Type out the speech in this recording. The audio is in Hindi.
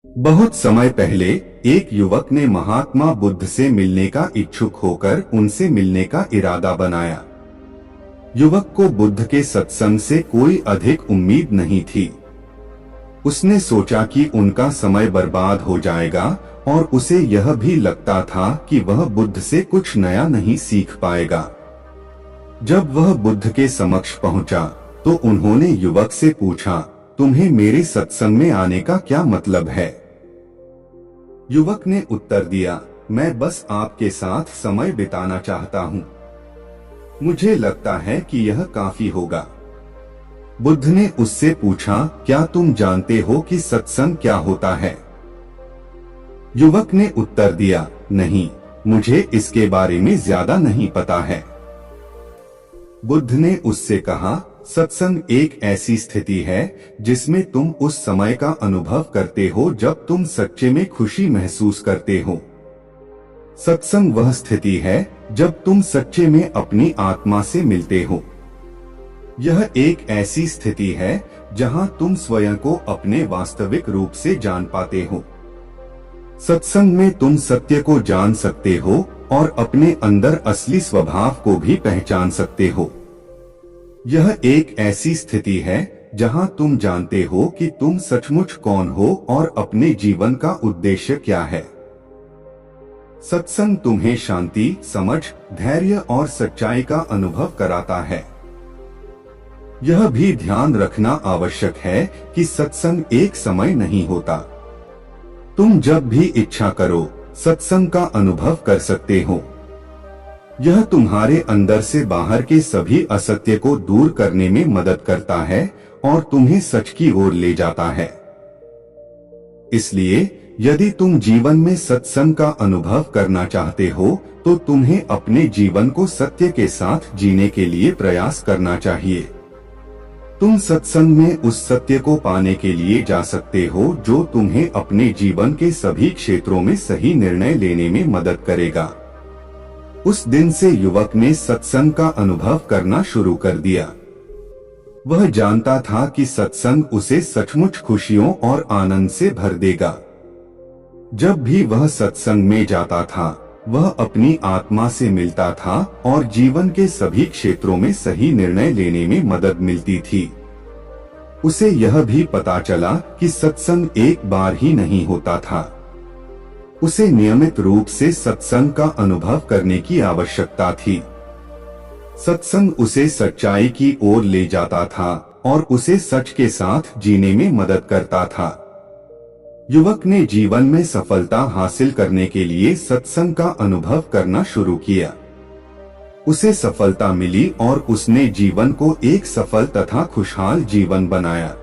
बहुत समय पहले एक युवक ने महात्मा बुद्ध से मिलने का इच्छुक होकर उनसे मिलने का इरादा बनाया। युवक को बुद्ध के सत्संग से कोई अधिक उम्मीद नहीं थी। उसने सोचा कि उनका समय बर्बाद हो जाएगा और उसे यह भी लगता था कि वह बुद्ध से कुछ नया नहीं सीख पाएगा। जब वह बुद्ध के समक्ष पहुंचा तो उन्होंने युवक से पूछा, तुम्हें मेरे सत्संग में आने का क्या मतलब है? युवक ने उत्तर दिया, मैं बस आपके साथ समय बिताना चाहता हूँ। मुझे लगता है कि यह काफी होगा। बुद्ध ने उससे पूछा, क्या तुम जानते हो कि सत्संग क्या होता है? युवक ने उत्तर दिया, नहीं, मुझे इसके बारे में ज्यादा नहीं पता है। बुद्ध ने उससे कहा, सत्संग एक ऐसी स्थिति है जिसमें तुम उस समय का अनुभव करते हो जब तुम सच्चे में खुशी महसूस करते हो। सत्संग वह स्थिति है जब तुम सच्चे में अपनी आत्मा से मिलते हो। यह एक ऐसी स्थिति है जहां तुम स्वयं को अपने वास्तविक रूप से जान पाते हो। सत्संग में तुम सत्य को जान सकते हो और अपने अंदर असली स्वभाव को भी पहचान सकते हो। यह एक ऐसी स्थिति है जहां तुम जानते हो कि तुम सचमुच कौन हो और अपने जीवन का उद्देश्य क्या है। सत्संग तुम्हें शांति, समझ, धैर्य और सच्चाई का अनुभव कराता है। यह भी ध्यान रखना आवश्यक है कि सत्संग एक समय नहीं होता। तुम जब भी इच्छा करो सत्संग का अनुभव कर सकते हो। यह तुम्हारे अंदर से बाहर के सभी असत्य को दूर करने में मदद करता है और तुम्हें सच की ओर ले जाता है। इसलिए यदि तुम जीवन में सत्संग का अनुभव करना चाहते हो तो तुम्हें अपने जीवन को सत्य के साथ जीने के लिए प्रयास करना चाहिए। तुम सत्संग में उस सत्य को पाने के लिए जा सकते हो जो तुम्हें अपने जीवन के सभी क्षेत्रों में सही निर्णय लेने में मदद करेगा। उस दिन से युवक ने सत्संग का अनुभव करना शुरू कर दिया। वह जानता था कि सत्संग उसे सचमुच खुशियों और आनंद से भर देगा। जब भी वह सत्संग में जाता था वह अपनी आत्मा से मिलता था और जीवन के सभी क्षेत्रों में सही निर्णय लेने में मदद मिलती थी। उसे यह भी पता चला कि सत्संग एक बार ही नहीं होता था। उसे नियमित रूप से सत्संग का अनुभव करने की आवश्यकता थी। सत्संग उसे सच्चाई की ओर ले जाता था और उसे सच के साथ जीने में मदद करता था। युवक ने जीवन में सफलता हासिल करने के लिए सत्संग का अनुभव करना शुरू किया। उसे सफलता मिली और उसने जीवन को एक सफल तथा खुशहाल जीवन बनाया।